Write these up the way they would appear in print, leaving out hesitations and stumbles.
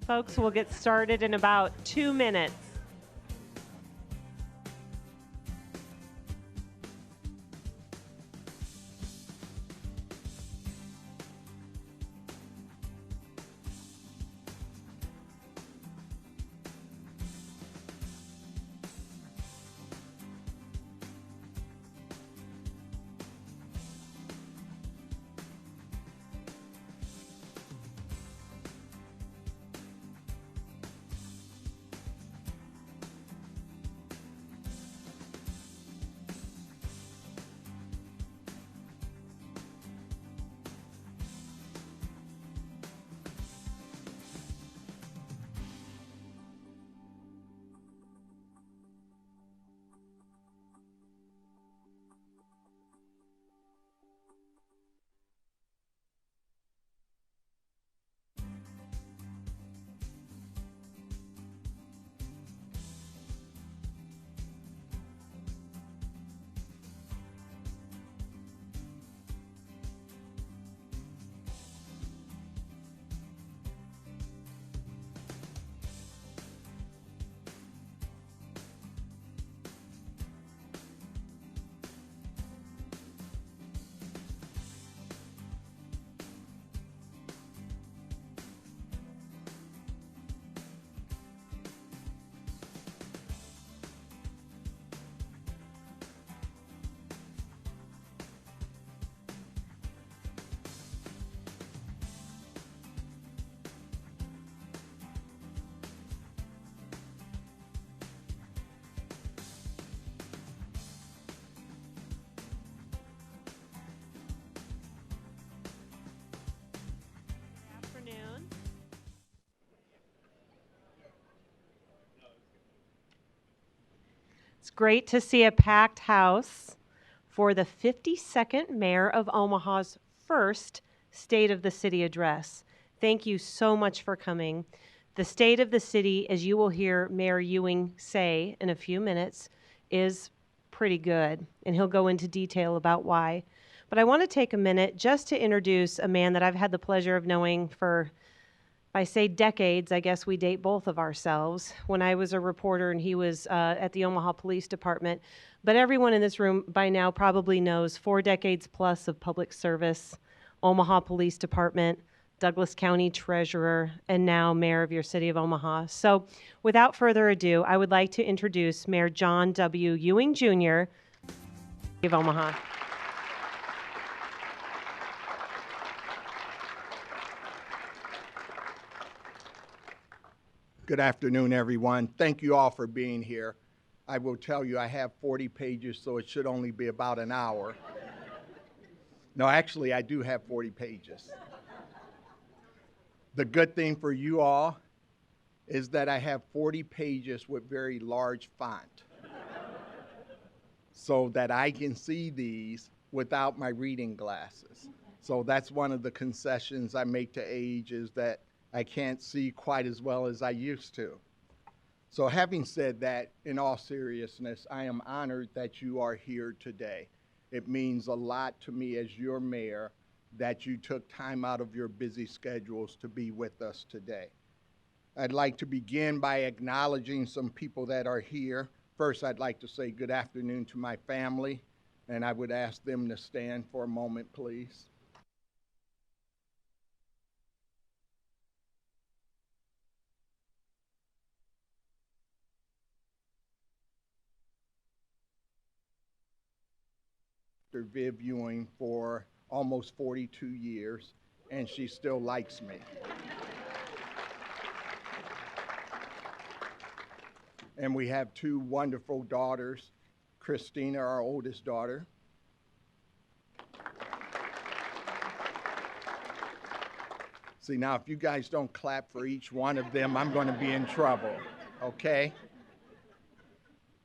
Folks, we'll get started in about 2 minutes. It's great to see a packed house for the 52nd Mayor of Omaha's first State of the City address. Thank you so much for coming. The state of the city, as you will hear Mayor Ewing say in a few minutes, is pretty good, and he'll go into detail about why. But I want to take a minute just to introduce a man that I've had the pleasure of knowing for, if I say decades, I guess we date both of ourselves. When I was a reporter and he was at the Omaha Police Department. But everyone in this room by now probably knows 4 decades plus of public service, Omaha Police Department, Douglas County Treasurer, and now Mayor of your city of Omaha. So without further ado, I would like to introduce Mayor John W. Ewing Jr. of Omaha. Good afternoon, everyone. Thank you all for being here. I will tell you I have 40 pages, so it should only be about an hour. No, actually, I do have 40 pages. The good thing for you all is that I have 40 pages with very large font so that I can see these without my reading glasses. So that's one of the concessions I make to age, is that I can't see quite as well as I used to. So having said that, in all seriousness, I am honored that you are here today. It means a lot to me as your mayor that you took time out of your busy schedules to be with us today. I'd like to begin by acknowledging some people that are here. First, I'd like to say good afternoon to my family, and I would ask them to stand for a moment, please. Viv Ewing for almost 42 years, and she still likes me. And we have 2 wonderful daughters, Christina, our oldest daughter. See, now if you guys don't clap for each one of them, I'm going to be in trouble, okay?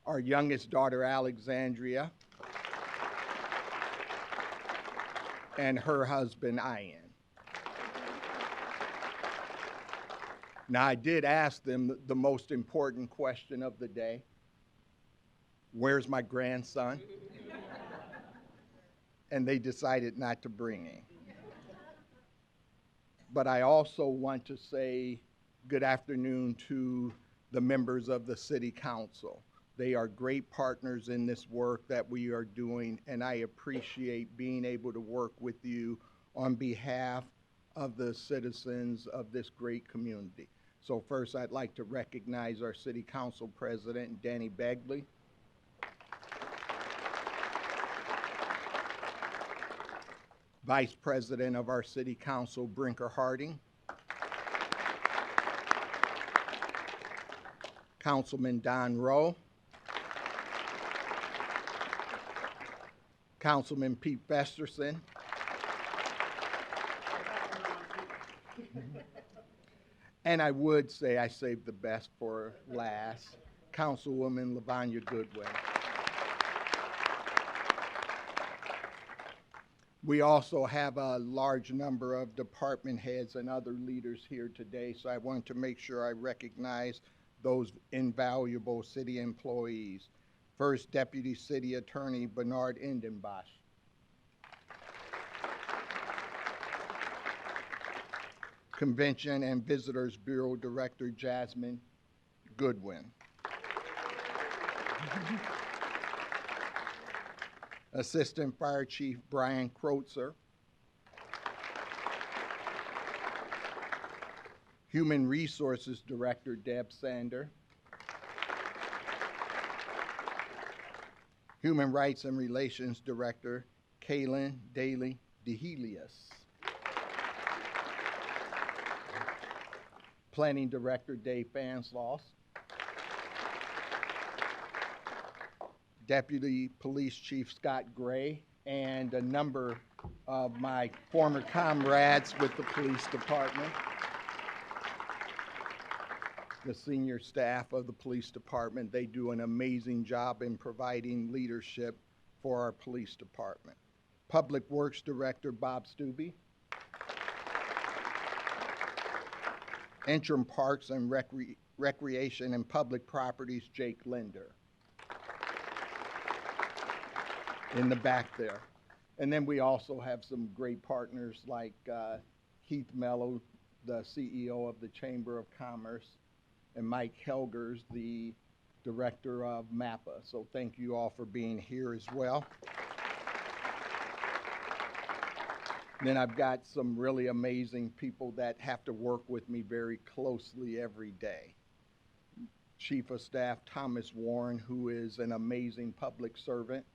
Our youngest daughter, Alexandria, and her husband, Ian. Now, I did ask them the most important question of the day. Where's my grandson? And they decided not to bring him. But I also want to say good afternoon to the members of the City Council. They are great partners in this work that we are doing, and I appreciate being able to work with you on behalf of the citizens of this great community. So first, I'd like to recognize our City Council President, Danny Begley. Vice President of our City Council, Brinker Harding. Councilman Don Rowe. Councilman Pete Festerson. And I would say I saved the best for last, Councilwoman LaVanya Goodwin. We also have a large number of department heads and other leaders here today, so I want to make sure I recognize those invaluable city employees. First, Deputy City Attorney Bernard Indenbosch. Convention and Visitors Bureau Director Jasmine Goodwin. Assistant Fire Chief Brian Kreutzer. Human Resources Director Deb Sander. Human Rights and Relations Director Kaylin Daly DeHelius. Planning Director Dave Fansloss. Deputy Police Chief Scott Gray, and a number of my former comrades with the police department. The senior staff of the police department, they do an amazing job in providing leadership for our police department. Public Works Director Bob Stubbe. Interim Parks and Recreation and Public Properties Jake Linder. In the back there. And then we also have some great partners like Keith Mello, the CEO of the Chamber of Commerce, and Mike Helgers, the Director of MAPA. So thank you all for being here as well. Then I've got some really amazing people that have to work with me very closely every day. Chief of Staff Thomas Warren, who is an amazing public servant.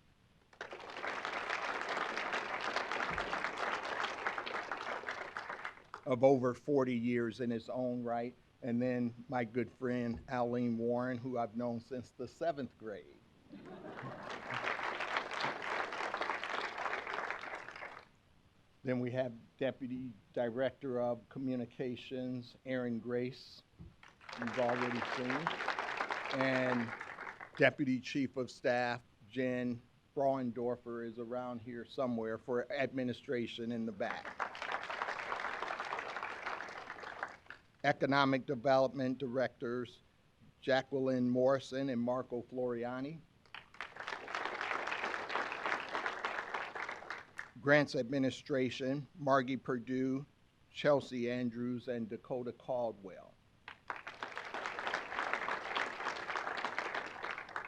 Of over 40 years in his own right. And then my good friend, Aline Warren, who I've known since the 7th grade. Then we have Deputy Director of Communications, Aaron Grace, you've already seen. And Deputy Chief of Staff, Jen Frauendorfer, is around here somewhere for administration in the back. Economic Development Directors, Jacqueline Morrison and Marco Floriani. Grants Administration, Margie Perdue, Chelsea Andrews, and Dakota Caldwell.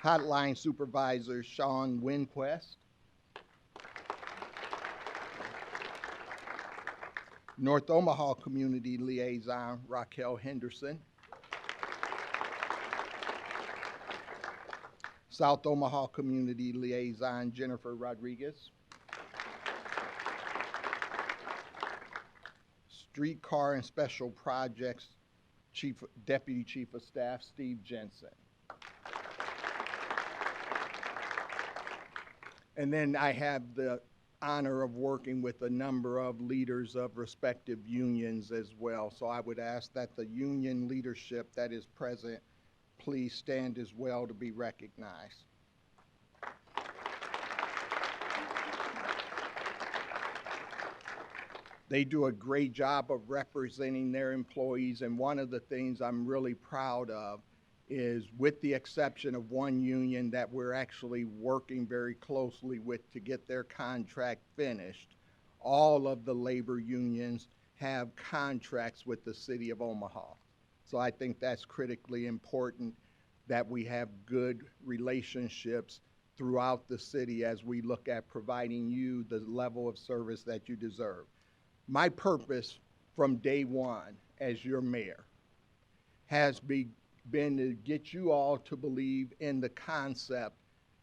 Hotline Supervisor, Sean Winquest. North Omaha Community Liaison, Raquel Henderson. South Omaha Community Liaison, Jennifer Rodriguez. Streetcar and Special Projects, Deputy Chief of Staff, Steve Jensen. And then I have the honor of working with a number of leaders of respective unions as well. So I would ask that the union leadership that is present, please stand as well to be recognized. They do a great job of representing their employees, and one of the things I'm really proud of is, with the exception of one union that we're actually working very closely with to get their contract finished, all of the labor unions have contracts with the City of Omaha. So I think that's critically important that we have good relationships throughout the city as we look at providing you the level of service that you deserve. My purpose from day one as your mayor has been to get you all to believe in the concept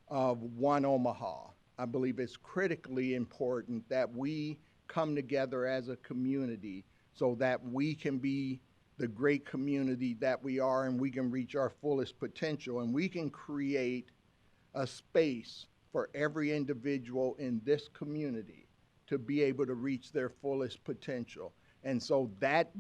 of one Omaha. I believe it's critically important that we come together as a community so that we can be the great community that we are and we can reach our fullest potential and we can create a space for every individual in this community to be able to reach their fullest potential. And so that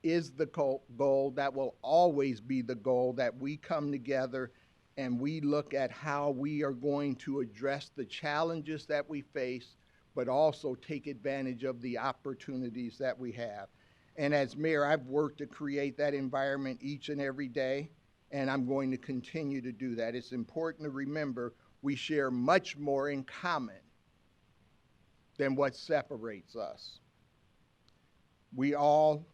is the goal. That will always be the goal, that we come together and we look at how we are going to address the challenges that we face, but also take advantage of the opportunities that we have. And as mayor, I've worked to create that environment each and every day, and I'm going to continue to do that. It's important to remember we share much more in common than what separates us. We all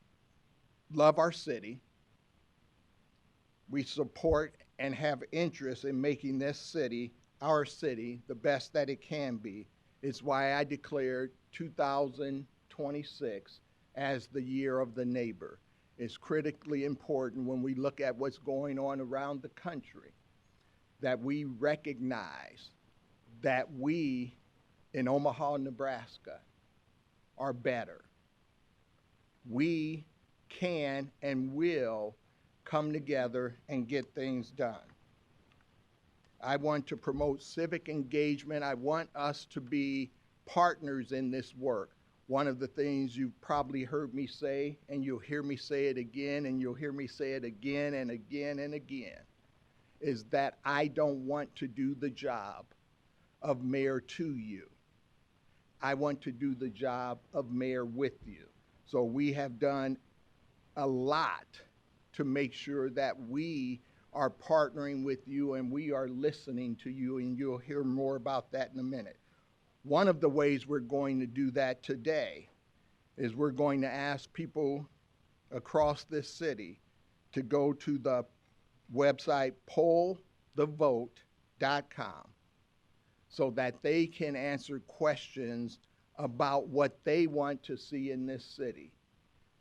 love our city. We support and have interest in making this city, our city, the best that it can be. It's why I declared 2026 as the year of the neighbor. It's critically important when we look at what's going on around the country that we recognize that we in Omaha, Nebraska are better. We can and will come together and get things done. I want to promote civic engagement. I want us to be partners in this work. One of the things you've probably heard me say, and you'll hear me say it again, and you'll hear me say it again and again and again, is that I don't want to do the job of mayor to you. I want to do the job of mayor with you. So we have done a lot to make sure that we are partnering with you and we are listening to you, and you'll hear more about that in a minute. One of the ways we're going to do that today is we're going to ask people across this city to go to the website pollthevote.com so that they can answer questions about what they want to see in this city.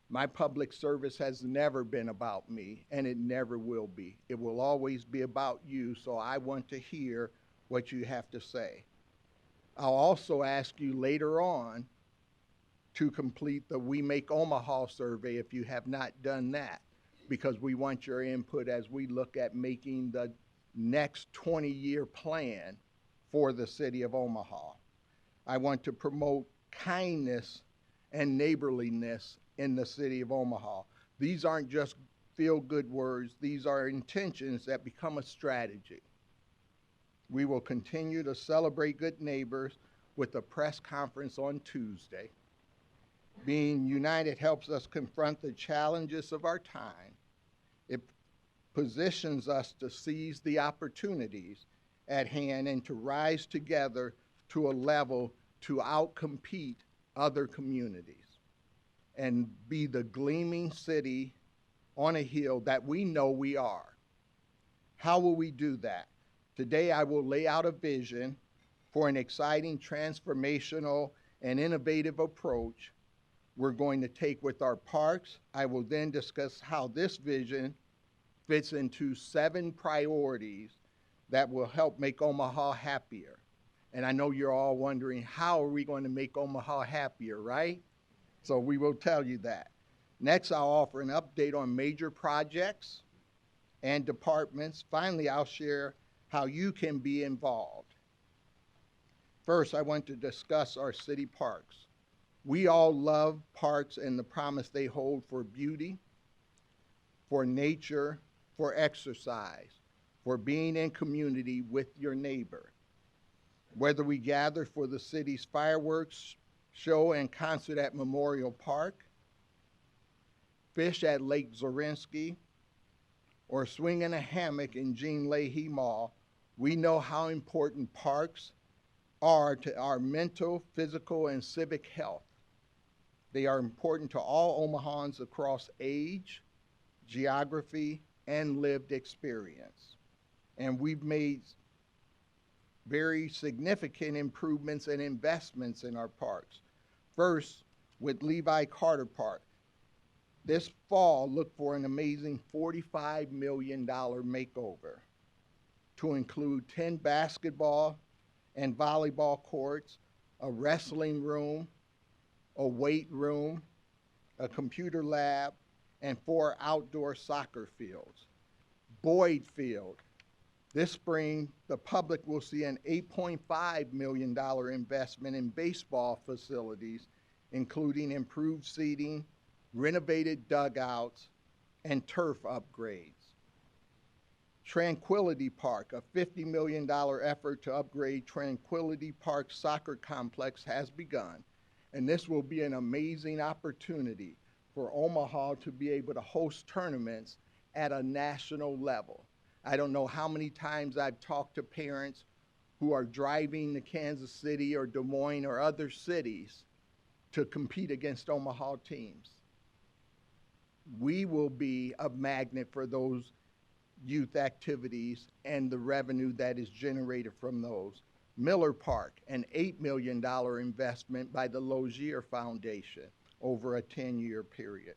My public service has never been about me, and it never will be. It will always be about you, so I want to hear what you have to say. I'll also ask you later on to complete the We Make Omaha survey if you have not done that, because we want your input as we look at making the next 20-year plan for the city of Omaha. I want to promote kindness and neighborliness in the city of Omaha. These aren't just feel-good words. These are intentions that become a strategy. We will continue to celebrate good neighbors with a press conference on Tuesday. Being united helps us confront the challenges of our time. It positions us to seize the opportunities at hand and to rise together to a level to outcompete other communities and be the gleaming city on a hill that we know we are. How will we do that? Today I will lay out a vision for an exciting, transformational, and innovative approach we're going to take with our parks. I will then discuss how this vision fits into 7 priorities that will help make Omaha happier. And I know you're all wondering, how are we going to make Omaha happier, right? So we will tell you that. Next, I'll offer an update on major projects and departments. Finally, I'll share how you can be involved. First, I want to discuss our city parks. We all love parks and the promise they hold for beauty, for nature, for exercise, for being in community with your neighbor. Whether we gather for the city's fireworks show and concert at Memorial Park, fish at Lake Zorinsky, or swing in a hammock in Jean Leahy Mall, we know how important parks are to our mental, physical, and civic health. They are important to all Omahans across age, geography, and lived experience. And we've made very significant improvements and investments in our parks. First, with Levi Carter Park. This fall, look for an amazing $45 million makeover to include 10 basketball and volleyball courts, a wrestling room, a weight room, a computer lab, and 4 outdoor soccer fields. Boyd Field. This spring, the public will see an $8.5 million investment in baseball facilities, including improved seating, renovated dugouts, and turf upgrades. Tranquility Park, a $50 million effort to upgrade Tranquility Park soccer complex has begun, and this will be an amazing opportunity for Omaha to be able to host tournaments at a national level. I don't know how many times I've talked to parents who are driving to Kansas City or Des Moines or other cities to compete against Omaha teams. We will be a magnet for those youth activities and the revenue that is generated from those. Miller Park, an $8 million investment by the Lozier Foundation over a 10-year period.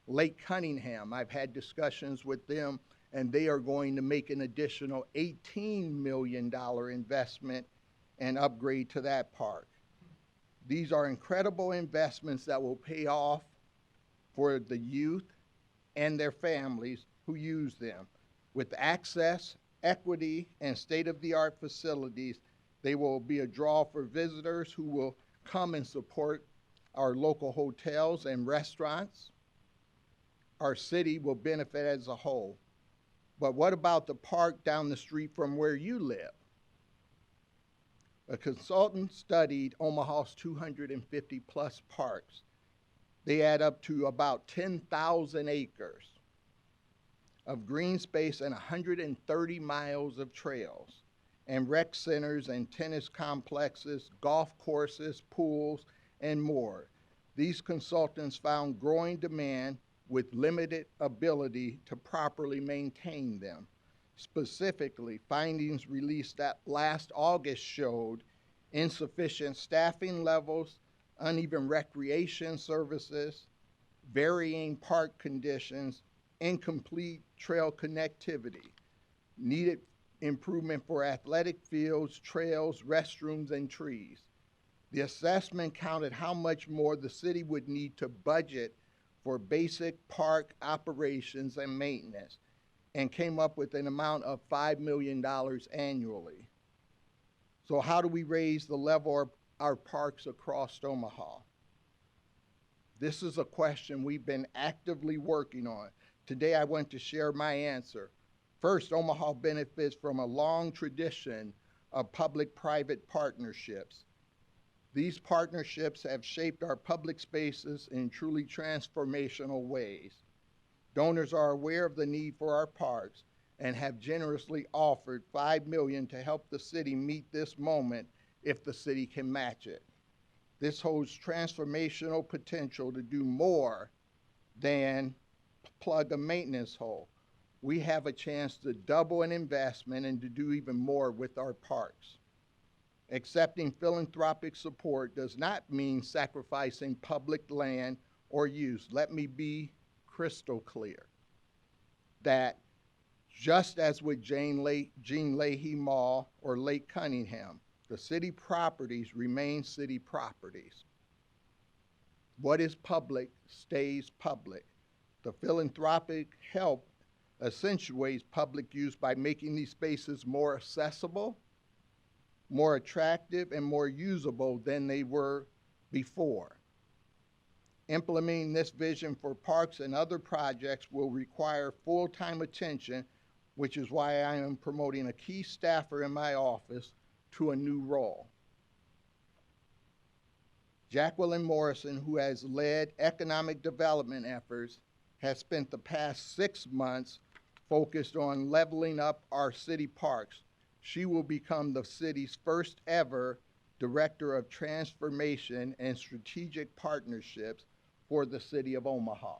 Lake Cunningham, I've had discussions with them, and they are going to make an additional $18 million investment and upgrade to that park. These are incredible investments that will pay off for the youth and their families who use them. With access, equity, and state-of-the-art facilities, they will be a draw for visitors who will come and support our local hotels and restaurants. Our city will benefit as a whole. But what about the park down the street from where you live? A consultant studied Omaha's 250 plus parks. They add up to about 10,000 acres of green space and 130 miles of trails, and rec centers and tennis complexes, golf courses, pools, and more. These consultants found growing demand with limited ability to properly maintain them. Specifically, findings released that last August showed insufficient staffing levels, uneven recreation services, varying park conditions, incomplete trail connectivity, needed improvement for athletic fields, trails, restrooms, and trees. The assessment counted how much more the city would need to budget for basic park operations and maintenance, and came up with an amount of $5 million annually. So how do we raise the level of our parks across Omaha? This is a question we've been actively working on. Today I want to share my answer. First, Omaha benefits from a long tradition of public-private partnerships. These partnerships have shaped our public spaces in truly transformational ways. Donors are aware of the need for our parks and have generously offered $5 million to help the city meet this moment if the city can match it. This holds transformational potential to do more than plug a maintenance hole. We have a chance to double an investment and to do even more with our parks. Accepting philanthropic support does not mean sacrificing public land or use. Let me be crystal clear that just as with Jean Leahy Mall or Lake Cunningham, the city properties remain city properties. What is public stays public. The philanthropic help accentuates public use by making these spaces more accessible, more attractive, and more usable than they were before. Implementing this vision for parks and other projects will require full-time attention, which is why I am promoting a key staffer in my office to a new role. Jacqueline Morrison, who has led economic development efforts, has spent the past 6 months focused on leveling up our city parks. She will become the city's first ever Director of Transformation and Strategic Partnerships for the City of Omaha.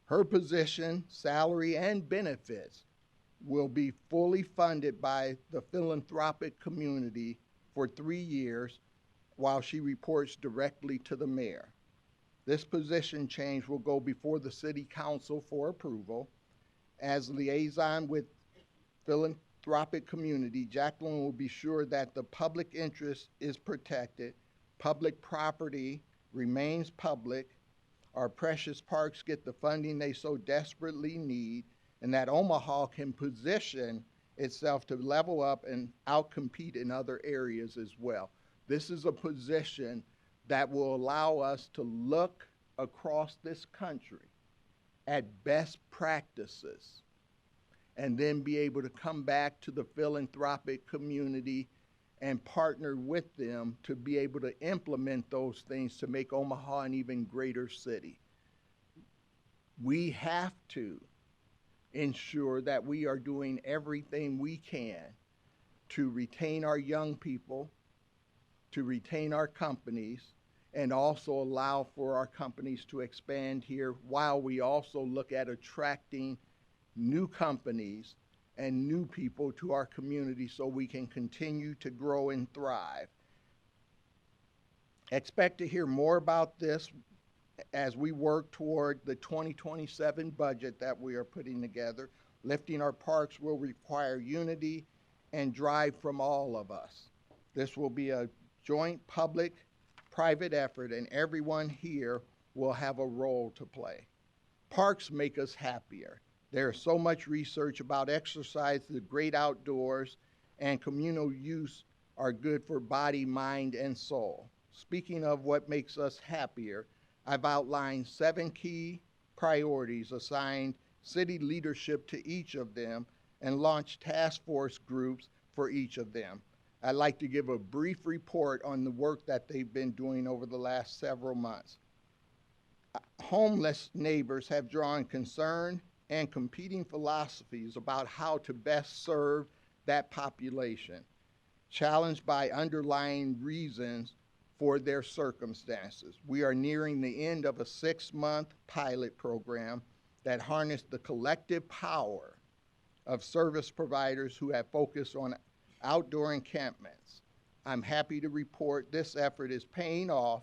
Her position, salary, and benefits will be fully funded by the philanthropic community for 3 years while she reports directly to the mayor. This position change will go before the city council for approval. As liaison with philanthropic community, Jacqueline will be sure that the public interest is protected, public property remains public, our precious parks get the funding they so desperately need, and that Omaha can position itself to level up and outcompete in other areas as well. This is a position that will allow us to look across this country at best practices and then be able to come back to the philanthropic community and partner with them to be able to implement those things to make Omaha an even greater city. We have to ensure that we are doing everything we can to retain our young people, to retain our companies, and also allow for our companies to expand here while we also look at attracting new companies and new people to our community so we can continue to grow and thrive. Expect to hear more about this as we work toward the 2027 budget that we are putting together. Lifting our parks will require unity and drive from all of us. This will be a joint public-private effort, and everyone here will have a role to play. Parks make us happier. There's so much research about exercise, the great outdoors, and communal use are good for body, mind, and soul. Speaking of what makes us happier, I've outlined 7 key priorities, assigned city leadership to each of them, and launched task force groups for each of them. I'd like to give a brief report on the work that they've been doing over the last several months. Homeless neighbors have drawn concern and competing philosophies about how to best serve that population, challenged by underlying reasons for their circumstances. We are nearing the end of a 6-month pilot program that harnessed the collective power of service providers who have focused on outdoor encampments. I'm happy to report this effort is paying off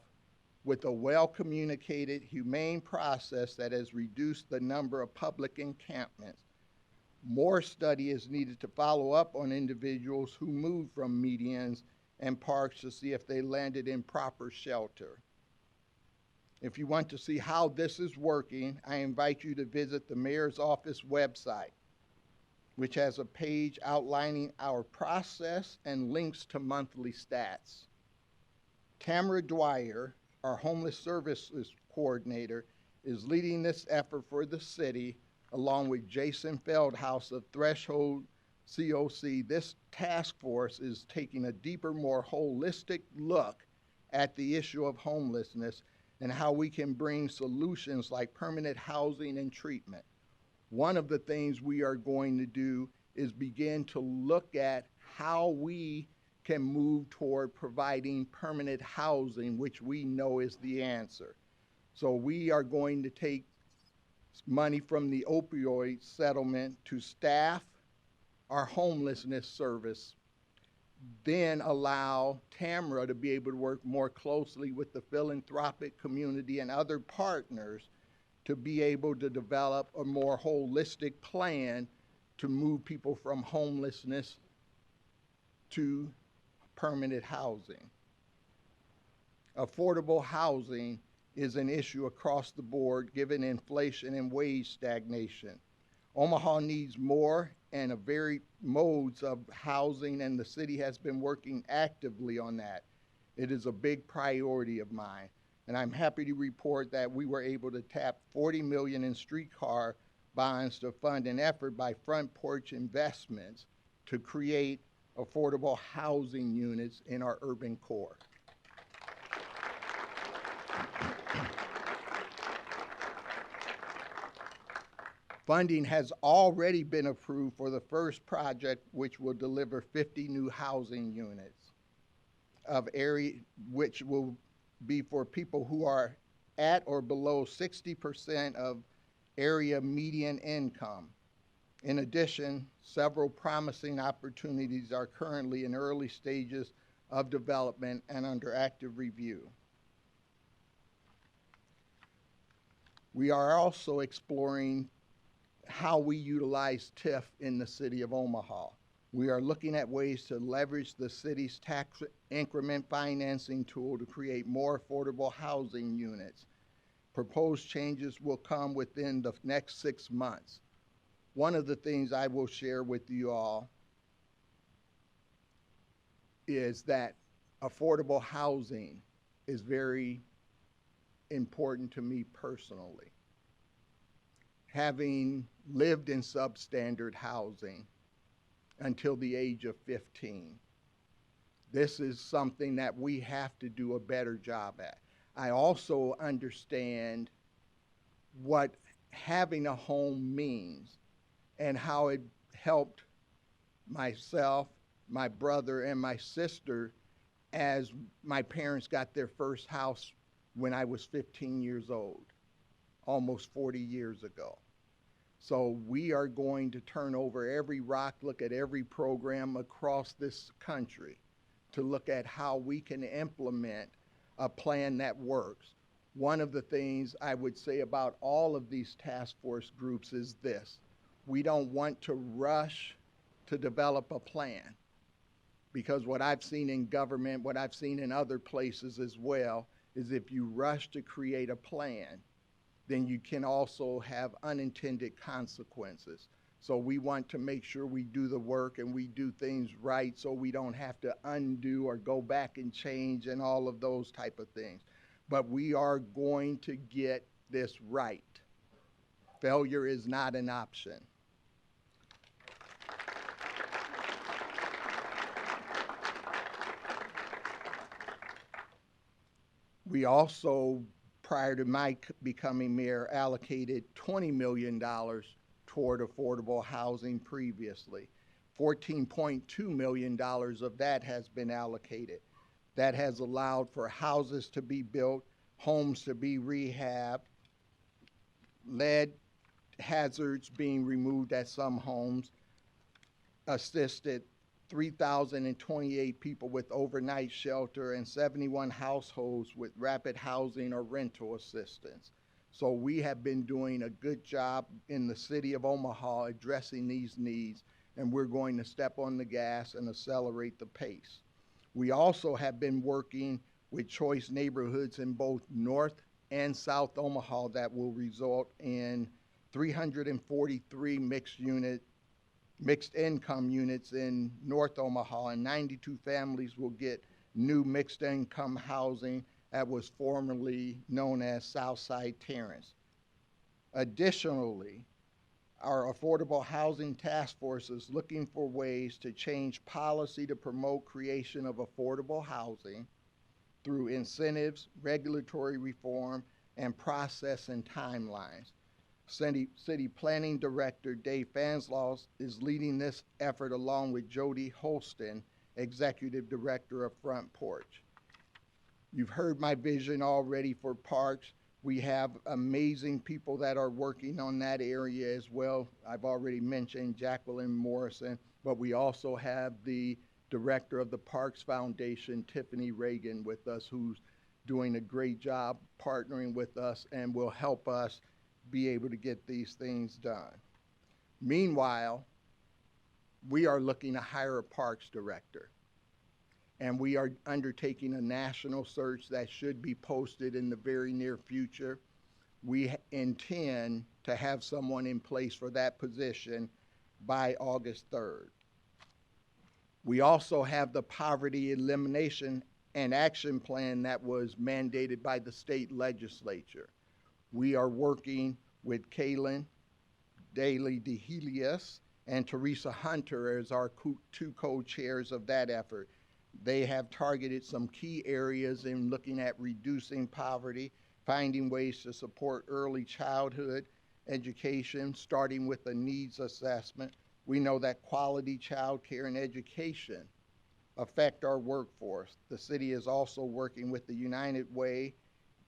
with a well-communicated, humane process that has reduced the number of public encampments. More study is needed to follow up on individuals who moved from medians and parks to see if they landed in proper shelter. If you want to see how this is working, I invite you to visit the mayor's office website, which has a page outlining our process and links to monthly stats. Tamara Dwyer, our homeless services coordinator, is leading this effort for the city, along with Jason Feldhaus of Threshold COC. This task force is taking a deeper, more holistic look at the issue of homelessness and how we can bring solutions like permanent housing and treatment. One of the things we are going to do is begin to look at how we can move toward providing permanent housing, which we know is the answer. So we are going to take money from the opioid settlement to staff our homelessness service, then allow Tamara to be able to work more closely with the philanthropic community and other partners to be able to develop a more holistic plan to move people from homelessness to permanent housing. Affordable housing is an issue across the board given inflation and wage stagnation. Omaha needs more and a varied modes of housing, and the city has been working actively on that. It is a big priority of mine, and I'm happy to report that we were able to tap $40 million in streetcar bonds to fund an effort by Front Porch Investments to create affordable housing units in our urban core. Funding has already been approved for the first project, which will deliver 50 new housing units of area, which will be for people who are at or below 60% of area median income. In addition, several promising opportunities are currently in early stages of development and under active review. We are also exploring how we utilize TIF in the city of Omaha. We are looking at ways to leverage the city's tax increment financing tool to create more affordable housing units. Proposed changes will come within the next 6 months. One of the things I will share with you all is that affordable housing is very important to me personally. Having lived in substandard housing until the age of 15, this is something that we have to do a better job at. I also understand what having a home means and how it helped myself, my brother, and my sister as my parents got their first house when I was 15 years old, almost 40 years ago. So we are going to turn over every rock, look at every program across this country to look at how we can implement a plan that works. One of the things I would say about all of these task force groups is this: we don't want to rush to develop a plan, because what I've seen in government, what I've seen in other places as well, is if you rush to create a plan, then you can also have unintended consequences. So we want to make sure we do the work and we do things right so we don't have to undo or go back and change and all of those type of things. But we are going to get this right. Failure is not an option. We also, prior to my becoming mayor, allocated $20 million toward affordable housing previously. $14.2 million of that has been allocated. That has allowed for houses to be built, homes to be rehabbed, lead hazards being removed at some homes, assisted 3,028 people with overnight shelter, and 71 households with rapid housing or rental assistance. So we have been doing a good job in the city of Omaha addressing these needs, and we're going to step on the gas and accelerate the pace. We also have been working with choice neighborhoods in both North and South Omaha that will result in 343 mixed income units in North Omaha, and 92 families will get new mixed income housing that was formerly known as Southside Terrace. Additionally, our affordable housing task force is looking for ways to change policy to promote creation of affordable housing through incentives, regulatory reform, and process and timelines. City Planning Director Dave Fanslaus is leading this effort along with Jody Holston, Executive Director of Front Porch. You've heard my vision already for parks. We have amazing people that are working on that area as well. I've already mentioned Jacqueline Morrison, but we also have the Director of the Parks Foundation, Tiffany Reagan, with us, who's doing a great job partnering with us and will help us be able to get these things done. Meanwhile, we are looking to hire a parks director, and we are undertaking a national search that should be posted in the very near future. We intend to have someone in place for that position by August 3rd. We also have the poverty elimination and action plan that was mandated by the state legislature. We are working with Kaylin Daly DeHelius and Teresa Hunter as our two co-chairs of that effort. They have targeted some key areas in looking at reducing poverty, finding ways to support early childhood education, starting with a needs assessment. We know that quality child care and education affect our workforce. The city is also working with the United Way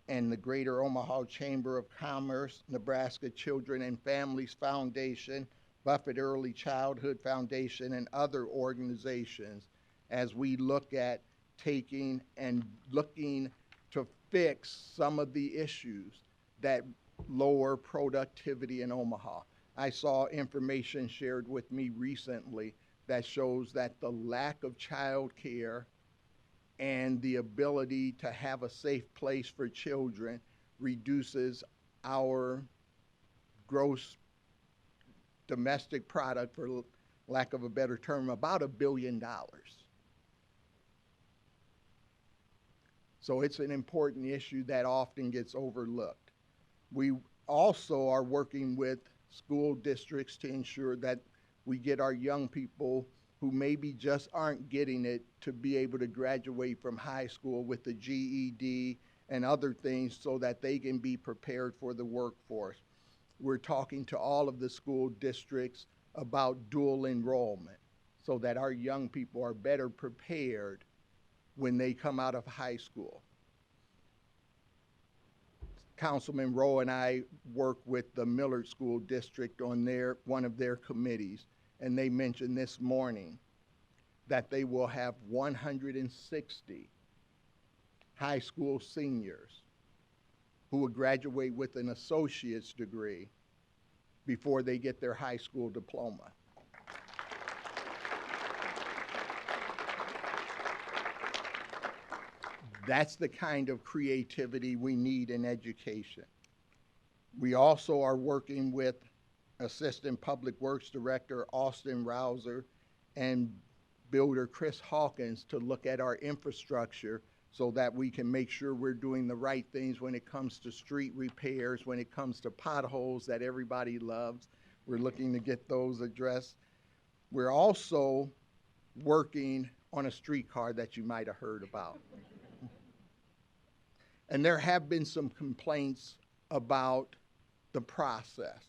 and the Greater Omaha Chamber of Commerce, Nebraska Children and Families Foundation, Buffett Early Childhood Foundation, and other organizations as we look at taking and looking to fix some of the issues that lower productivity in Omaha. I saw information shared with me recently that shows that the lack of child care and the ability to have a safe place for children reduces our gross domestic product, for lack of a better term, about $1 billion. So it's an important issue that often gets overlooked. We also are working with school districts to ensure that we get our young people who maybe just aren't getting it to be able to graduate from high school with the GED and other things so that they can be prepared for the workforce. We're talking to all of the school districts about dual enrollment so that our young people are better prepared when they come out of high school. Councilman Rowe and I work with the Millard School District on one of their committees, and they mentioned this morning that they will have 160 high school seniors who will graduate with an associate's degree before they get their high school diploma. That's the kind of creativity we need in education. We also are working with Assistant Public Works Director Austin Rouser and Builder Chris Hawkins to look at our infrastructure so that we can make sure we're doing the right things when it comes to street repairs, when it comes to potholes that everybody loves. We're looking to get those addressed. We're also working on a streetcar that you might have heard about. And there have been some complaints about the process.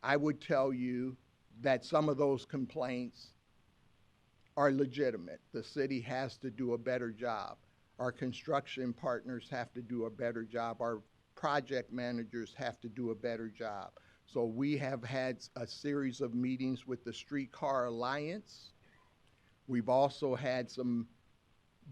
I would tell you that some of those complaints are legitimate. The city has to do a better job. Our construction partners have to do a better job. Our project managers have to do a better job. So we have had a series of meetings with the Streetcar Alliance. We've also had some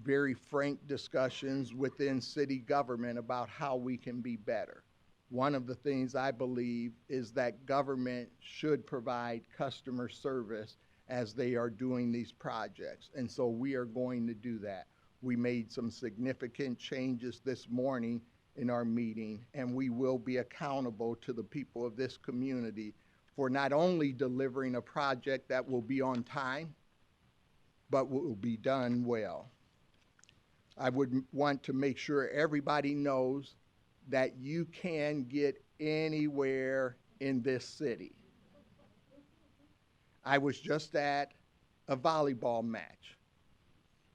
very frank discussions within city government about how we can be better. One of the things I believe is that government should provide customer service as they are doing these projects. And so we are going to do that. We made some significant changes this morning in our meeting, and we will be accountable to the people of this community for not only delivering a project that will be on time, but will be done well. I would want to make sure everybody knows that you can get anywhere in this city. I was just at a volleyball match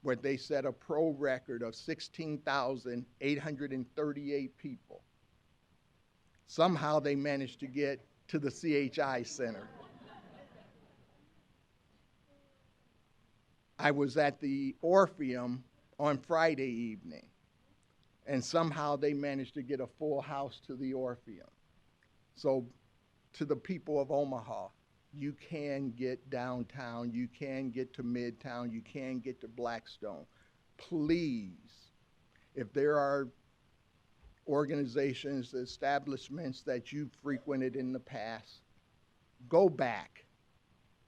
where they set a pro record of 16,838 people. Somehow they managed to get to the CHI Center. I was at the Orpheum on Friday evening, and somehow they managed to get a full house to the Orpheum. So to the people of Omaha, you can get downtown, you can get to Midtown, you can get to Blackstone. Please, if there are organizations, establishments that you've frequented in the past, go back,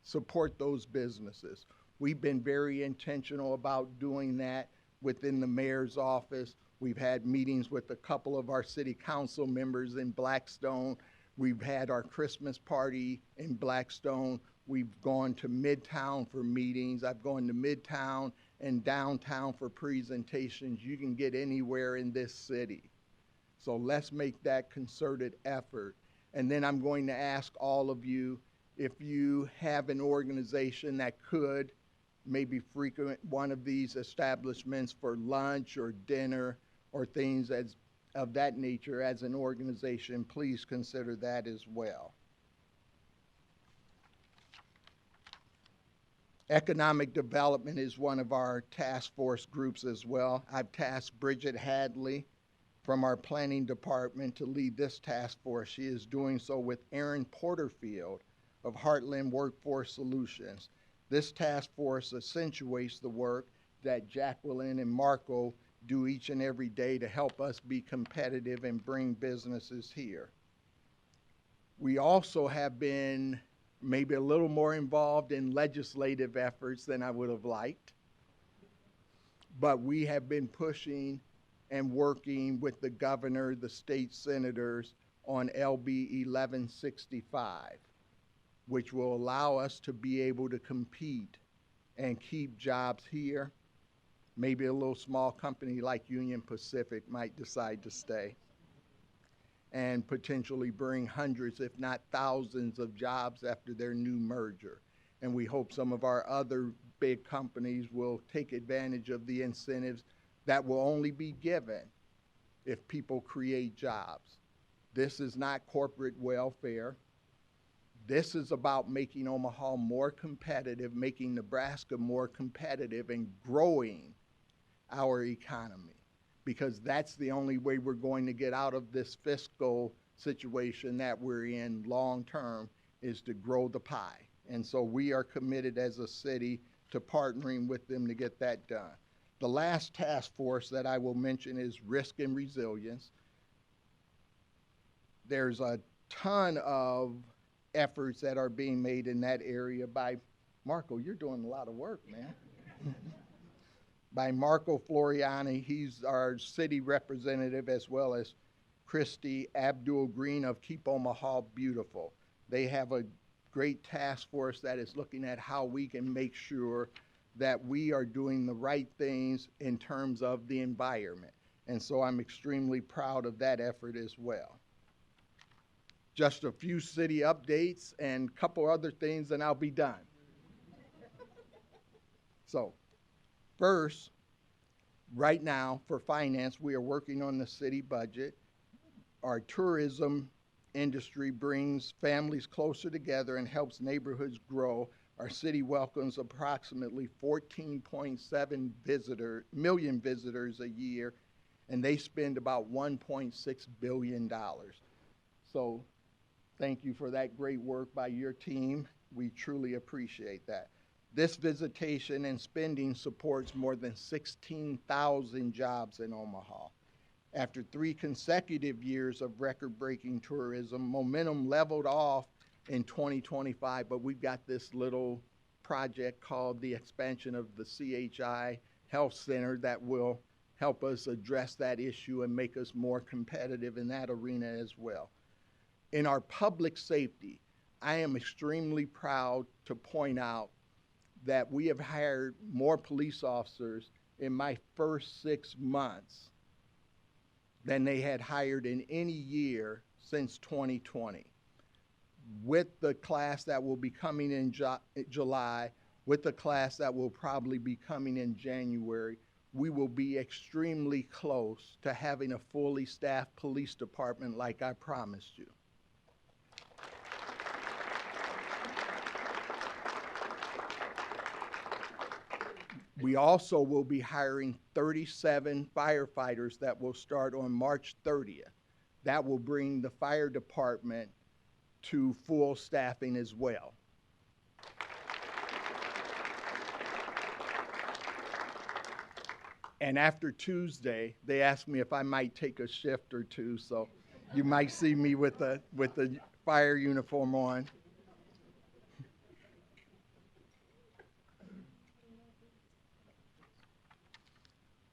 support those businesses. We've been very intentional about doing that within the mayor's office. We've had meetings with a couple of our city council members in Blackstone. We've had our Christmas party in Blackstone. We've gone to Midtown for meetings. I've gone to Midtown and downtown for presentations. You can get anywhere in this city. So let's make that concerted effort. And then I'm going to ask all of you, if you have an organization that could maybe frequent one of these establishments for lunch or dinner or things of that nature as an organization, please consider that as well. Economic development is one of our task force groups as well. I've tasked Bridget Hadley from our planning department to lead this task force. She is doing so with Erin Porterfield of Heartland Workforce Solutions. This task force accentuates the work that Jacqueline and Marco do each and every day to help us be competitive and bring businesses here. We also have been maybe a little more involved in legislative efforts than I would have liked, but we have been pushing and working with the governor, the state senators on LB 1165, which will allow us to be able to compete and keep jobs here. Maybe a little small company like Union Pacific might decide to stay, and potentially bring hundreds, if not thousands, of jobs after their new merger. And we hope some of our other big companies will take advantage of the incentives that will only be given if people create jobs. This is not corporate welfare. This is about making Omaha more competitive, making Nebraska more competitive, and growing our economy, because that's the only way we're going to get out of this fiscal situation that we're in long term, is to grow the pie. And so we are committed as a city to partnering with them to get that done. The last task force that I will mention is risk and resilience. There's a ton of efforts that are being made in that area by Marco. You're doing a lot of work, man. By Marco Floriani. He's our city representative, as well as Christy Abdul Green of Keep Omaha Beautiful. They have a great task force that is looking at how we can make sure that we are doing the right things in terms of the environment. And so I'm extremely proud of that effort as well. Just a few city updates and a couple other things, and I'll be done. So, first, right now for finance, we are working on the city budget. Our tourism industry brings families closer together and helps neighborhoods grow. Our city welcomes approximately 14.7 million visitors a year, and they spend about $1.6 billion. So thank you for that great work by your team. We truly appreciate that. This visitation and spending supports more than 16,000 jobs in Omaha. After 3 consecutive years of record-breaking tourism, momentum leveled off in 2025, but we've got this little project called the expansion of the CHI Health Center that will help us address that issue and make us more competitive in that arena as well. In our public safety, I am extremely proud to point out that we have hired more police officers in my first 6 months than they had hired in any year since 2020. With the class that will be coming in July, with the class that will probably be coming in January, we will be extremely close to having a fully staffed police department like I promised you. We also will be hiring 37 firefighters that will start on March 30th. That will bring the fire department to full staffing as well. And after Tuesday, they asked me if I might take a shift or two, so you might see me with the fire uniform on.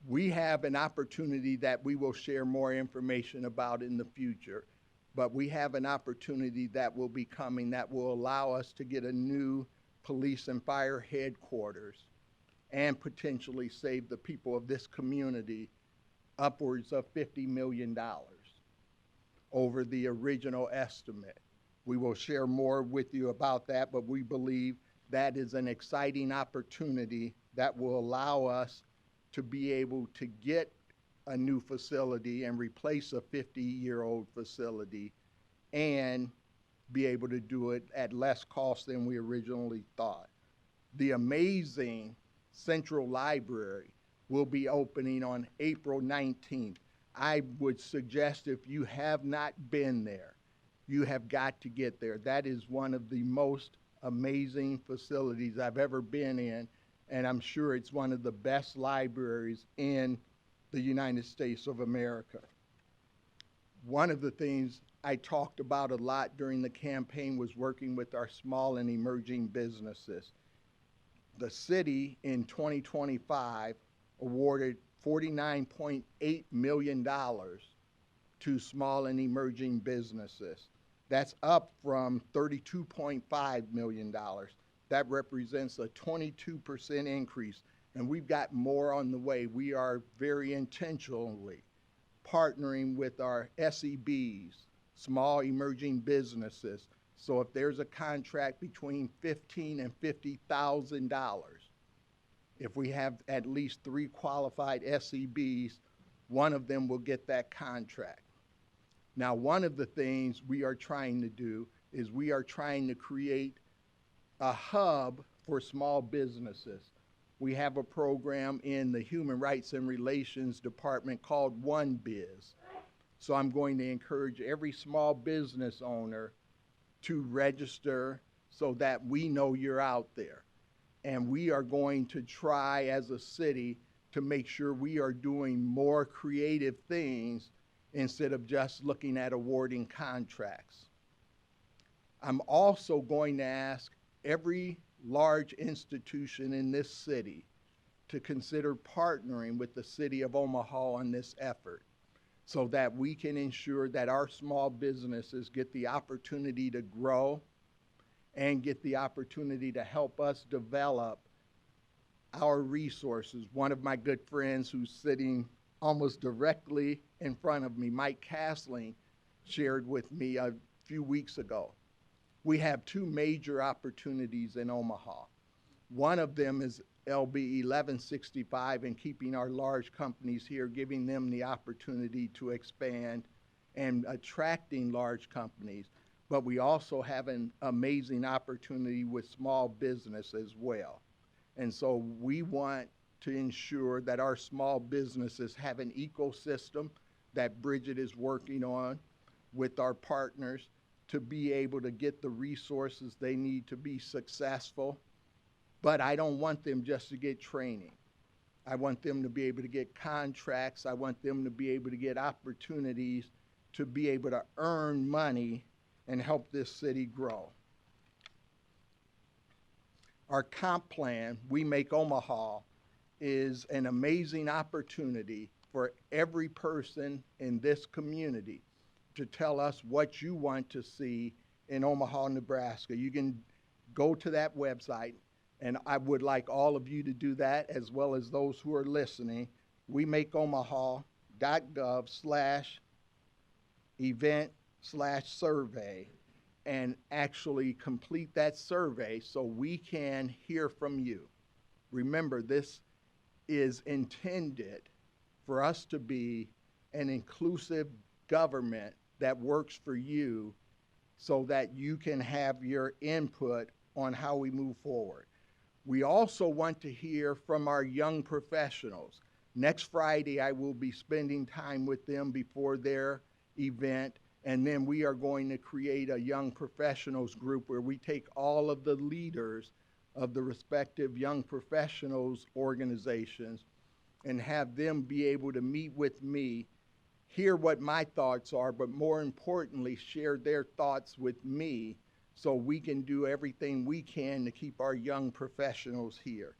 We have an opportunity that we will share more information about in the future, but we have an opportunity that will be coming that will allow us to get a new police and fire headquarters and potentially save the people of this community upwards of $50 million over the original estimate. We will share more with you about that, but we believe that is an exciting opportunity that will allow us to be able to get a new facility and replace a 50-year-old facility and be able to do it at less cost than we originally thought. The amazing Central Library will be opening on April 19th. I would suggest if you have not been there, you have got to get there. That is one of the most amazing facilities I've ever been in, and I'm sure it's one of the best libraries in the United States of America. One of the things I talked about a lot during the campaign was working with our small and emerging businesses. The city in 2025 awarded $49.8 million to small and emerging businesses. That's up from $32.5 million. That represents a 22% increase, and we've got more on the way. We are very intentionally partnering with our SEBs, small emerging businesses. So if there's a contract between $15,000 and $50,000, if we have at least 3 qualified SEBs, one of them will get that contract. Now, one of the things we are trying to do is we are trying to create a hub for small businesses. We have a program in the Human Rights and Relations Department called One Biz. So I'm going to encourage every small business owner to register so that we know you're out there. And we are going to try as a city to make sure we are doing more creative things instead of just looking at awarding contracts. I'm also going to ask every large institution in this city to consider partnering with the city of Omaha on this effort so that we can ensure that our small businesses get the opportunity to grow and get the opportunity to help us develop our resources. One of my good friends who's sitting almost directly in front of me, Mike Castling, shared with me a few weeks ago. We have 2 major opportunities in Omaha. One of them is LB 1165 and keeping our large companies here, giving them the opportunity to expand and attracting large companies. But we also have an amazing opportunity with small business as well. And so we want to ensure that our small businesses have an ecosystem that Bridget is working on with our partners to be able to get the resources they need to be successful. But I don't want them just to get training. I want them to be able to get contracts. I want them to be able to get opportunities to be able to earn money and help this city grow. Our comp plan, We Make Omaha, is an amazing opportunity for every person in this community to tell us what you want to see in Omaha, Nebraska. You can go to that website, and I would like all of you to do that, as well as those who are listening. WeMakeOmaha.gov/event/survey, and actually complete that survey so we can hear from you. Remember, this is intended for us to be an inclusive government that works for you so that you can have your input on how we move forward. We also want to hear from our young professionals. Next Friday, I will be spending time with them before their event, and then we are going to create a young professionals group where we take all of the leaders of the respective young professionals organizations and have them be able to meet with me, hear what my thoughts are, but more importantly, share their thoughts with me so we can do everything we can to keep our young professionals here.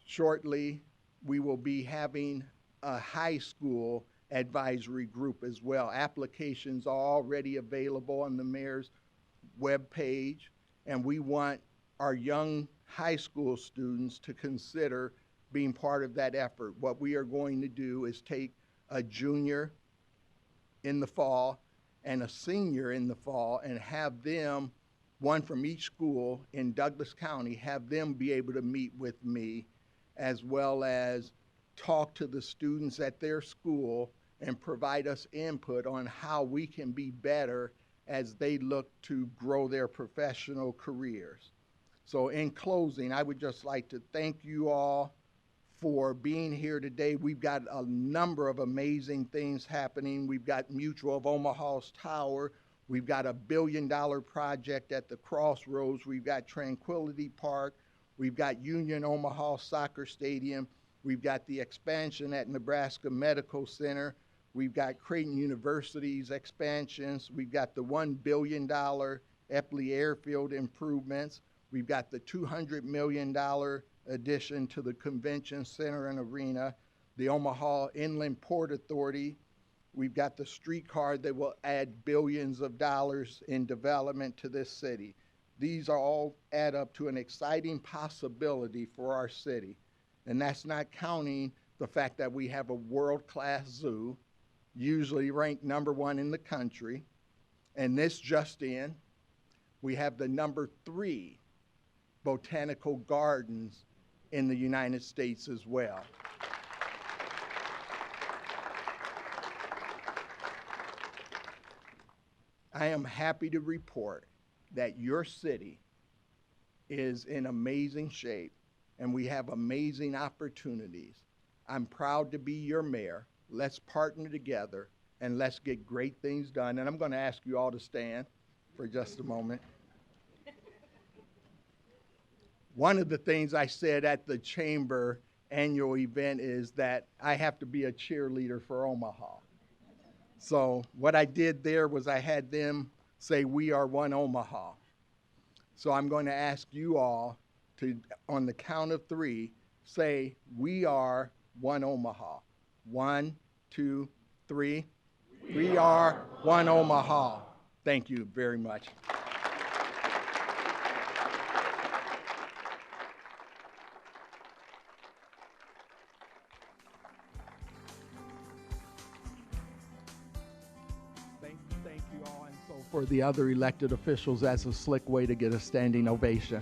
Shortly, we will be having a high school advisory group as well. Applications are already available on the mayor's webpage, and we want our young high school students to consider being part of that effort. What we are going to do is take a junior in the fall and a senior in the fall and have them, one from each school in Douglas County, have them be able to meet with me, as well as talk to the students at their school and provide us input on how we can be better as they look to grow their professional careers. So in closing, I would just like to thank you all for being here today. We've got a number of amazing things happening. We've got Mutual of Omaha's Tower. We've got a $1 billion project at the Crossroads. We've got Tranquility Park. We've got Union Omaha Soccer Stadium. We've got the expansion at Nebraska Medical Center. We've got Creighton University's expansions. We've got the $1 billion Epley Airfield improvements. We've got the $200 million addition to the Convention Center and Arena, the Omaha Inland Port Authority. We've got the streetcar that will add billions of dollars in development to this city. These are all add up to an exciting possibility for our city. And that's not counting the fact that we have a world-class zoo, usually ranked #1 in the country. And this just in, we have the #3 botanical gardens in the United States as well. I am happy to report that your city is in amazing shape and we have amazing opportunities. I'm proud to be your mayor. Let's partner together and let's get great things done. And I'm going to ask you all to stand for just a moment. One of the things I said at the Chamber annual event is that I have to be a cheerleader for Omaha. So what I did there was I had them say, "We are one Omaha." So I'm going to ask you all to, on the count of 3, say, "We are one Omaha." 1, 2, 3. We are one Omaha. Thank you very much. Thank you all. And so for the other elected officials, that's a slick way to get a standing ovation.